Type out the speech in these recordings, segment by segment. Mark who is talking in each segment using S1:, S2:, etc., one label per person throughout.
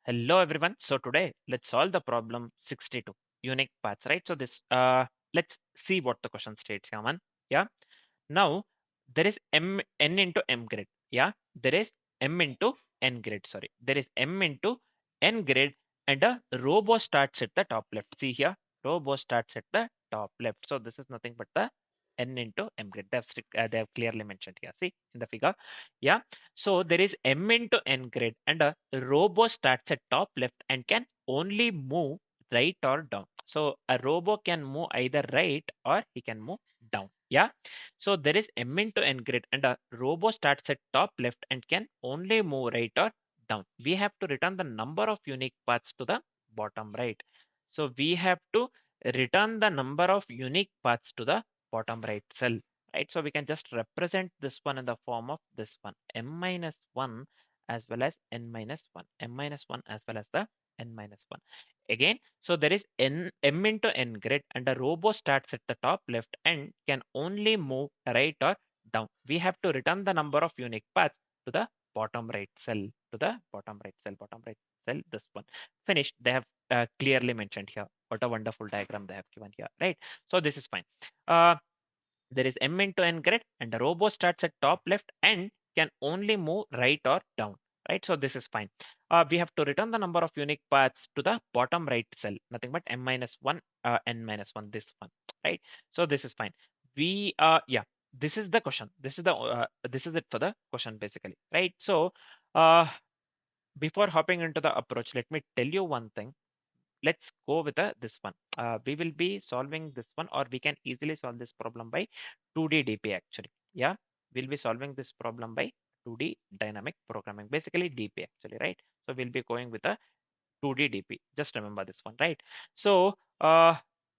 S1: Hello everyone. So today let's solve the problem 62 unique paths, right? So this let's see what the question states, Yaman. Yeah. Now there is n into m grid. Yeah. There is m into n grid. Sorry. There is m into n grid and a robo starts at the top left. See here, robo starts at the top left. So this is nothing but the n into m grid. They have clearly mentioned here. See in the figure. Yeah. So there is m into n grid and a robo starts at top left and can only move right or down. So a robo can move either right or he can move down. Yeah. So there is m into n grid and a robo starts at top left and can only move right or down. We have to return the number of unique paths to the bottom right. So we have to return the number of unique paths to the bottom right cell, right? So we can just represent this one in the form of this one, m minus 1 as well as n minus 1, m minus 1 as well as the n minus 1. Again, so there is m into n grid and a robo starts at the top left and can only move right or down. We have to return the number of unique paths to the bottom right cell, to the bottom right cell, this one. Finished. They have clearly mentioned here. What a wonderful diagram they have given here, right? So this is fine. Uh, there is m into n grid and the robo starts at top left and can only move right or down, right? So this is fine. We have to return the number of unique paths to the bottom right cell, nothing but m minus 1, n minus 1, this one, right? So this is fine. We yeah, this is the question. This is it for the question basically, right? So before hopping into the approach, let me tell you one thing. Let's go with this one. We will be solving this one, or we can easily solve this problem by 2D DP actually. Yeah, we'll be solving this problem by 2D dynamic programming, basically DP actually, right? So we'll be going with a 2D DP. Just remember this one, right? So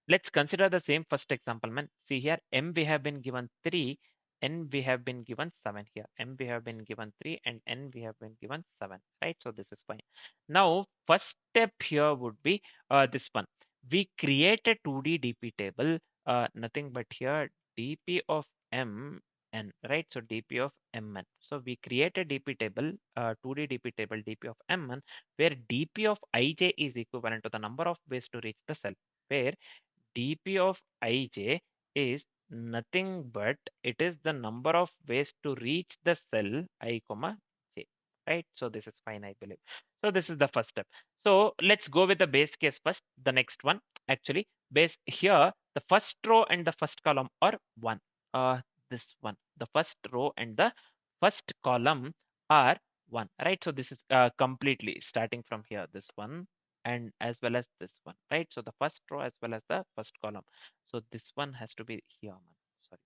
S1: let's consider the same first example, man. See here, M we have been given 3, N we have been given 7 here. M we have been given 3 and N we have been given 7, right? So this is fine. Now, first step here would be this one. We create a 2D DP table, nothing but here DP of M n, right? So DP of mn. So we create a DP table, 2D DP table DP of mn, where DP of ij is equivalent to the number of ways to reach the cell, where DP of ij is nothing but it is the number of ways to reach the cell I comma j, right? So this is fine, I believe. So this is the first step. So let's go with the base case first. The next one, actually, base here, the first row and the first column are one. This one, the first row and the first column are one, right? So this is completely starting from here, this one and as well as this one, right? So the first row as well as the first column. So this one has to be here, man. Sorry,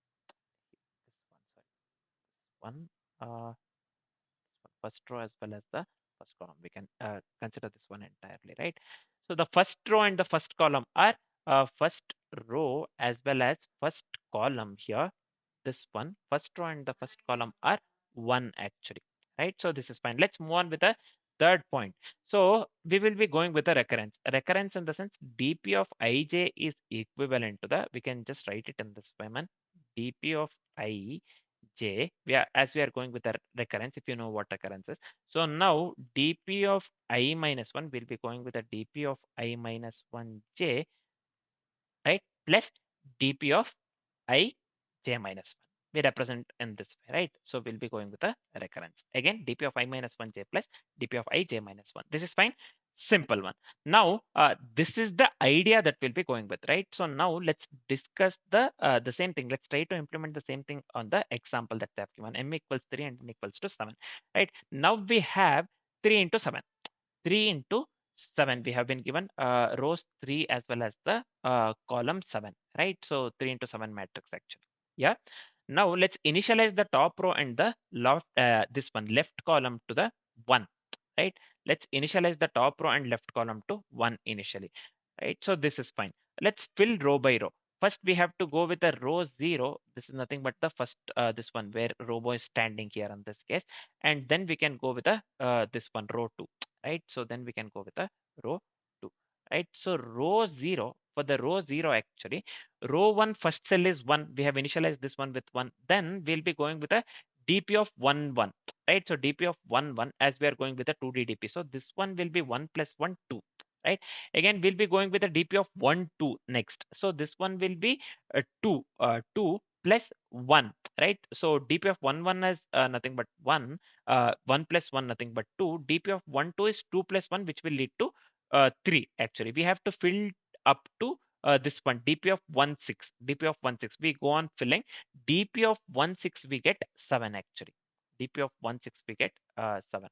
S1: this one, first row as well as the first column. We can consider this one entirely, right? So the first row and the first column are first row as well as first column here. This one, first row and the first column are one actually, right? So this is fine. Let's move on with the third point. So we will be going with a recurrence. A recurrence in the sense dp of ij is equivalent to the, we can just write it in this way, man. dp of I j, as we are going with the recurrence, if you know what recurrence is. So now dp of I minus 1 will be going with a dp of I minus 1 j, right? Plus dp of I j minus 1. We represent in this way, right? So we'll be going with a recurrence. Again, dp of I minus 1 j plus dp of I j minus 1. This is fine. Simple one. Now, this is the idea that we'll be going with, right? So now let's discuss the same thing. Let's try to implement the same thing on the example that they have given. M equals 3 and n equals to 7, right? Now we have 3 into 7. 3 into 7 we have been given rows 3 as well as the column 7, right? So 3 into 7 matrix actually. Yeah. Now let's initialize the top row and the left this one left column to the 1, right? Let's initialize the top row and left column to 1 initially, right? So this is fine. Let's fill row by row. First we have to go with the row 0. This is nothing but the first this one where robo is standing here in this case, and then we can go with the this one row 2, right? So then we can go with the row 2, right? So row 0, for the row 0 actually, row 1 first cell is 1. We have initialized this one with 1. Then we'll be going with a dp of 1 1, right? So dp of 1 1, as we are going with a 2d dp, so this one will be 1 plus 1 2, right? Again we'll be going with a dp of 1 2 next, so this one will be 2 plus 1, right? So dp of 1 1 is nothing but 1, 1 plus 1 nothing but 2, dp of 1 2 is 2 plus 1, which will lead to 3. Actually we have to fill up to this one, dp of 1 6, dp of 1 6, we go on filling. dp of 1 6 we get 7 actually, dp of 1 6 we get 7.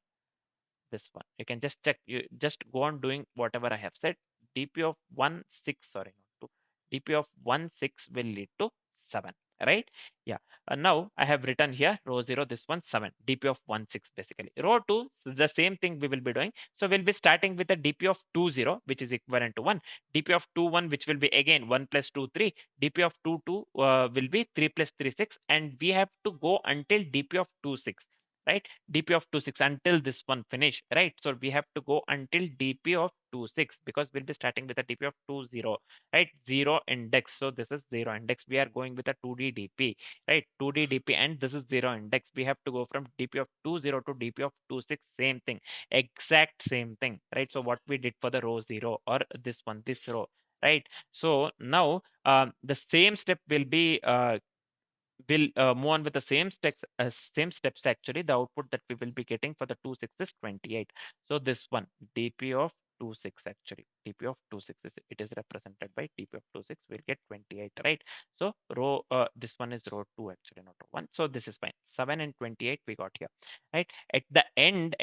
S1: This one you can just check, you just go on doing whatever I have said. dp of 1 6, sorry, not 2, dp of 1 6 will lead to 7, right? Yeah. Now I have written here row 0, this one 7, dp of 1 6 basically. Row 2, so the same thing we will be doing, so we'll be starting with a dp of 2 0, which is equivalent to 1, dp of 2 1, which will be again 1 plus 2 3, dp of 2 2 will be 3 plus 3 6, and we have to go until dp of 2 6, right? dp of 2 6 until this one finish, right? So we have to go until dp of 2 6, because we'll be starting with a dp of 2 0, right? 0 index, so this is 0 index, we are going with a 2d dp, right? 2d dp, and this is 0 index, we have to go from dp of 2 0 to dp of 2 6, same thing, exact same thing, right? So what we did for the row 0, or this one, this row, right? So now the same step will be we'll move on with the same steps. Actually the output that we will be getting for the 2 6 is 28. So this one, dp of 2 6, actually dp of 2 6 is, it is represented by dp of 2 6, we'll get 28, right? So row this one is row 2 actually, not row 1, so this is fine. 7 and 28 we got here, right? At the end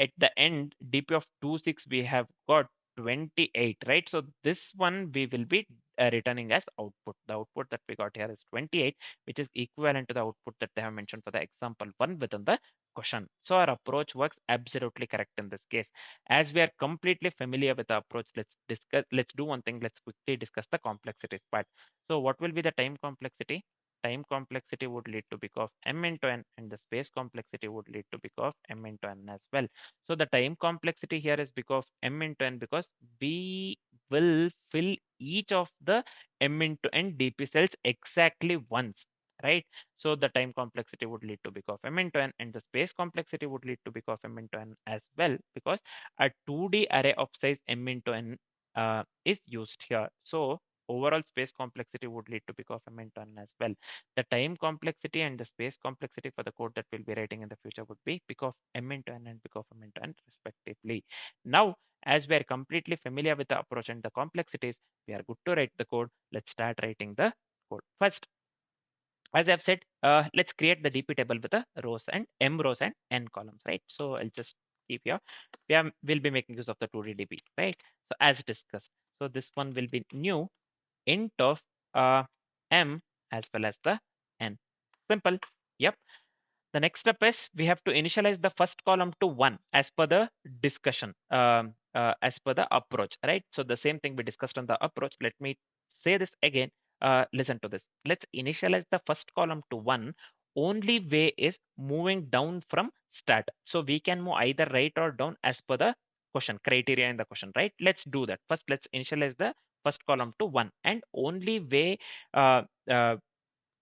S1: dp of 2 6 we have got 28, right? So this one we will be returning as output. The output that we got here is 28, which is equivalent to the output that they have mentioned for the example 1 within the question. So our approach works absolutely correct in this case. As we are completely familiar with the approach, let's do one thing. Let's quickly discuss the complexities part. So what will be the time complexity? Time complexity would lead to big of m into n, and the space complexity would lead to big of m into n as well. So the time complexity here is big of m into n, because we will fill each of the m into n dp cells exactly once, right? So the time complexity would lead to big of m into n, and the space complexity would lead to big of m into n as well, because a 2D array of size m into n is used here. So overall space complexity would lead to big of m into n as well. The time complexity and the space complexity for the code that we'll be writing in the future would be big of m into n and big of m into n respectively. Now, as we are completely familiar with the approach and the complexities, we are good to write the code. Let's start writing the code. First, as I've said, let's create the DP table with the rows and m rows and n columns, right? So I'll just keep here. We'll be making use of the 2D DP, right? So as discussed, so this one will be new int of m as well as the n. Simple. Yep. The next step is we have to initialize the first column to 1 as per the discussion, as per the approach, right? So the same thing we discussed on the approach. Let me say this again. Listen to this. Let's initialize the first column to 1. Only way is moving down from start. So we can move either right or down as per the question criteria in the question, right? Let's do that. First, let's initialize the first column to 1, and only way uh, uh,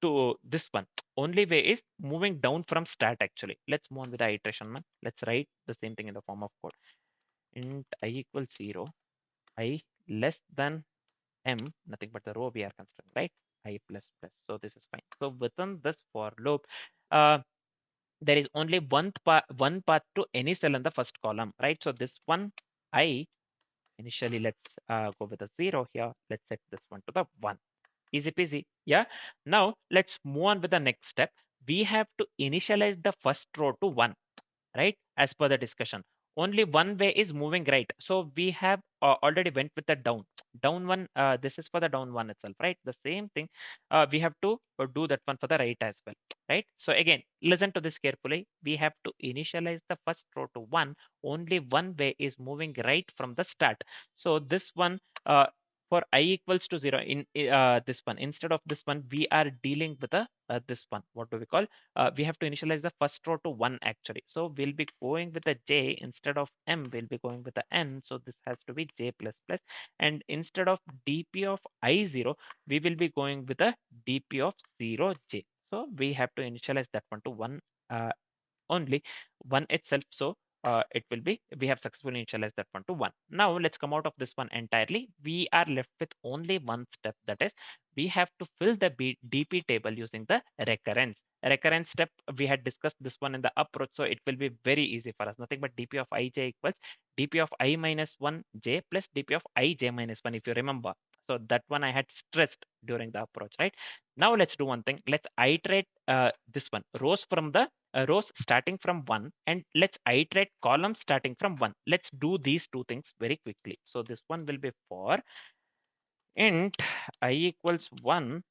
S1: to this one, only way is moving down from start actually. Let's move on with the iteration, man. Let's write the same thing in the form of code. Int I equals 0, I less than m, nothing but the row we are considering, right? I plus plus. So this is fine. So within this for loop, uh, there is only one path to any cell in the first column, right? So this one, I initially, let's go with a 0 here. Let's set this one to the 1. Easy peasy. Yeah. Now let's move on with the next step. We have to initialize the first row to 1, right? As per the discussion, only one way is moving right. So we have already went with the down one. This is for the down one itself, right? The same thing. We have to do that one for the right as well, right? So again, listen to this carefully. We have to initialize the first row to 1. Only one way is moving right from the start. So this one, for I equals to 0 in this one, instead of this one, we are dealing with a this one. What do we call? We have to initialize the first row to 1 actually. So we'll be going with a j instead of m, we'll be going with the n. So this has to be j plus plus. And instead of dp of I0, we will be going with a dp of 0j. So we have to initialize that one to 1 only one itself. So it will be, we have successfully initialized that one to one. Now let's come out of this one entirely. We are left with only one step, that is we have to fill the DP table using the recurrence step. We had discussed this one in the approach, so it will be very easy for us. Nothing but dp of ij equals dp of I minus 1 j plus dp of I j minus 1, if you remember. So that one I had stressed during the approach, right? Now let's do one thing. Let's iterate this one, rows from the rows starting from 1, and let's iterate columns starting from 1. Let's do these two things very quickly. So this one will be for int I equals 1,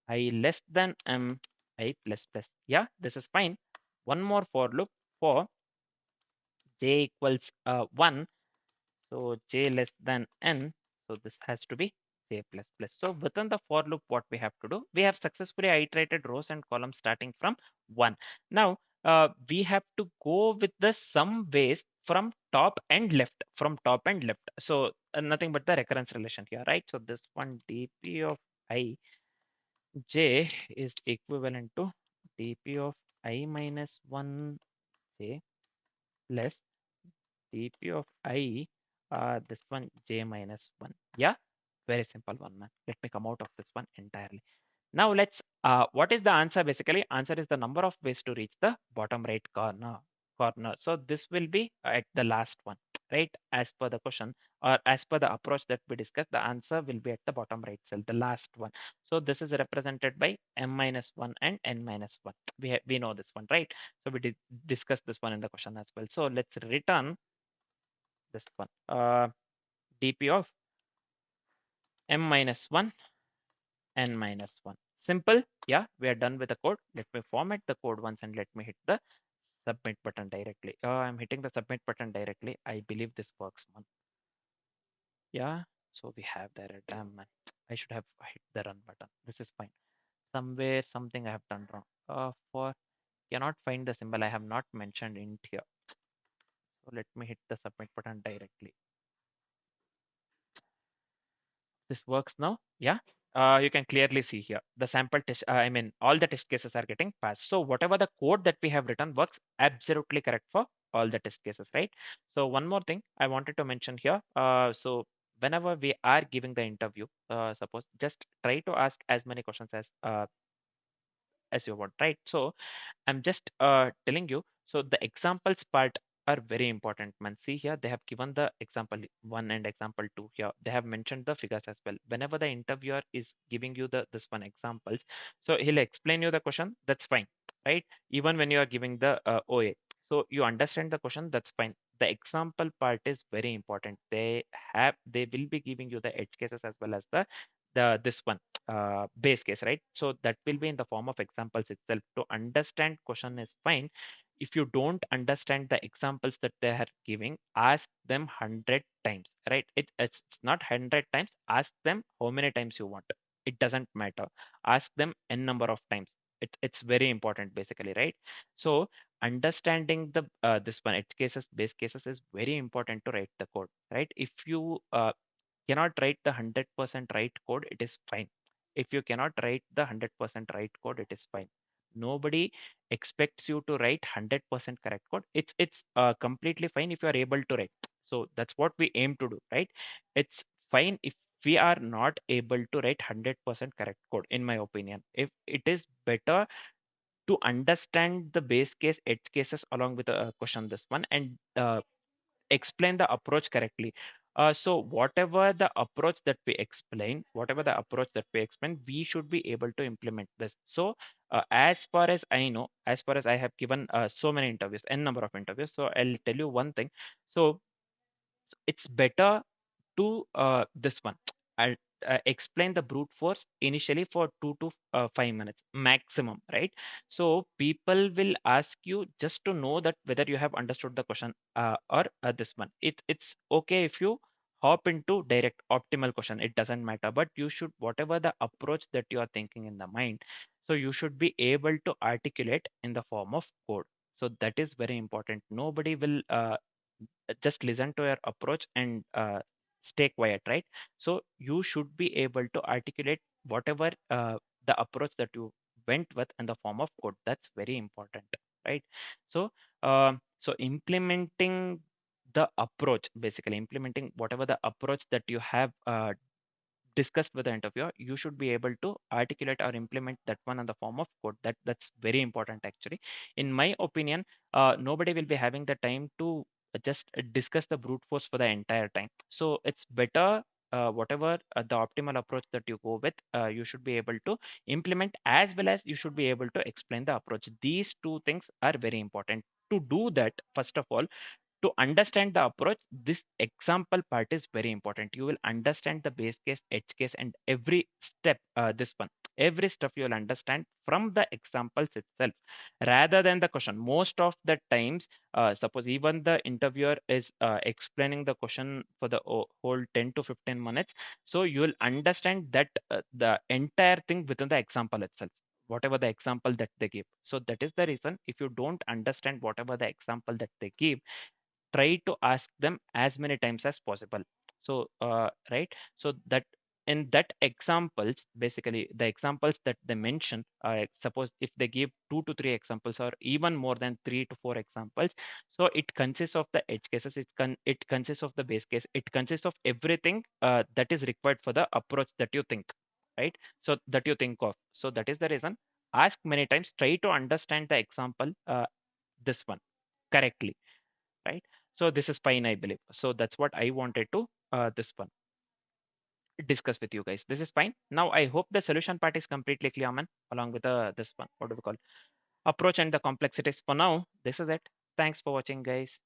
S1: I less than m, I plus plus. Yeah, this is fine. One more for loop for j equals 1. So j less than n. So this has to be j plus plus. So within the for loop, what we have to do, we have successfully iterated rows and columns starting from 1. Now we have to go with the sum ways from top and left, So nothing but the recurrence relation here, right? So this one dp of I j is equivalent to dp of I minus 1 j plus dp of I, this one j minus 1. Yeah, very simple one, man. Let me come out of this one entirely. Now let's, what is the answer? Basically, answer is the number of ways to reach the bottom right corner. So this will be at the last one, right? As per the question, or as per the approach that we discussed, the answer will be at the bottom right cell, the last one. So this is represented by m minus 1 and n minus 1. We know this one, right? So we did discuss this one in the question as well. So let's return this one, dp of m minus 1, n minus 1. Simple. Yeah, we are done with the code. Let me format the code once and let me hit the submit button directly. I'm hitting the submit button directly. I believe this works, man. Yeah, so we have there. Damn, man. I should have hit the run button. This is fine. Somewhere something I have done wrong. For cannot find the symbol, I have not mentioned int here. So let me hit the submit button directly. This works now. Yeah, you can clearly see here the sample test, I mean all the test cases are getting passed. So whatever the code that we have written works absolutely correct for all the test cases, right? So one more thing I wanted to mention here, so whenever we are giving the interview, suppose just try to ask as many questions as you want, right? So I'm just telling you. So the examples part are very important, man. See here, they have given the example one and example two here. They have mentioned the figures as well. Whenever the interviewer is giving you the this one examples, so he'll explain you the question. That's fine, right? Even when you are giving the OA, so you understand the question. That's fine. The example part is very important. They will be giving you the edge cases as well as the this one base case, right? So that will be in the form of examples itself. To understand question is fine. If you don't understand the examples that they are giving, ask them 100 times, right? It's not 100 times. Ask them how many times you want. It doesn't matter. Ask them n number of times. It's very important, basically, right? So understanding the this one edge cases, base cases is very important to write the code, right? If you cannot write the 100% right code, it is fine. If you cannot write the 100% right code, it is fine. Nobody expects you to write 100% correct code. It's completely fine if you are able to write. So that's what we aim to do, right? It's fine if we are not able to write 100% correct code, in my opinion. If it is better to understand the base case, edge cases along with the question, this one, and explain the approach correctly. So whatever the approach that we explain, we should be able to implement this. So as far as I know, as far as I have given so many interviews, n number of interviews, so I'll tell you one thing. So it's better to this one. I'll explain the brute force initially for 2 to 5 minutes maximum, right? So people will ask you just to know that whether you have understood the question or this one. It's okay if you hop into direct optimal question. It doesn't matter, but you should, whatever the approach that you are thinking in the mind, so you should be able to articulate in the form of code. So that is very important. Nobody will just listen to your approach and stay quiet, right? So you should be able to articulate whatever the approach that you went with in the form of code. That's very important. right? So so implementing the approach, basically implementing whatever the approach that you have discussed with the interviewer, you should be able to articulate or implement that one in the form of code. That's very important actually. In my opinion, nobody will be having the time to just discuss the brute force for the entire time. So it's better, whatever the optimal approach that you go with, you should be able to implement, as well as you should be able to explain the approach. These two things are very important. To do that, first of all, to understand the approach, this example part is very important. You will understand the base case, edge case, and every step, this one, every step you will understand from the examples itself rather than the question. Most of the times, suppose even the interviewer is explaining the question for the whole 10 to 15 minutes, so you will understand that the entire thing within the example itself, whatever the example that they give. So that is the reason, if you don't understand whatever the example that they give, try to ask them as many times as possible. So right, so that in that examples, basically the examples that they mention, suppose if they give 2 to 3 examples or even more than 3 to 4 examples, so it consists of the edge cases, it consists of the base case, it consists of everything that is required for the approach that you think, right? So that you think of. So that is the reason, ask many times, try to understand the example, this one, correctly, right? So this is fine, I believe. So that's what I wanted to this one discuss with you guys. This is fine. Now I hope the solution part is completely clear, man, along with this one, what do we call, approach and the complexities. For now, this is it. Thanks for watching, guys.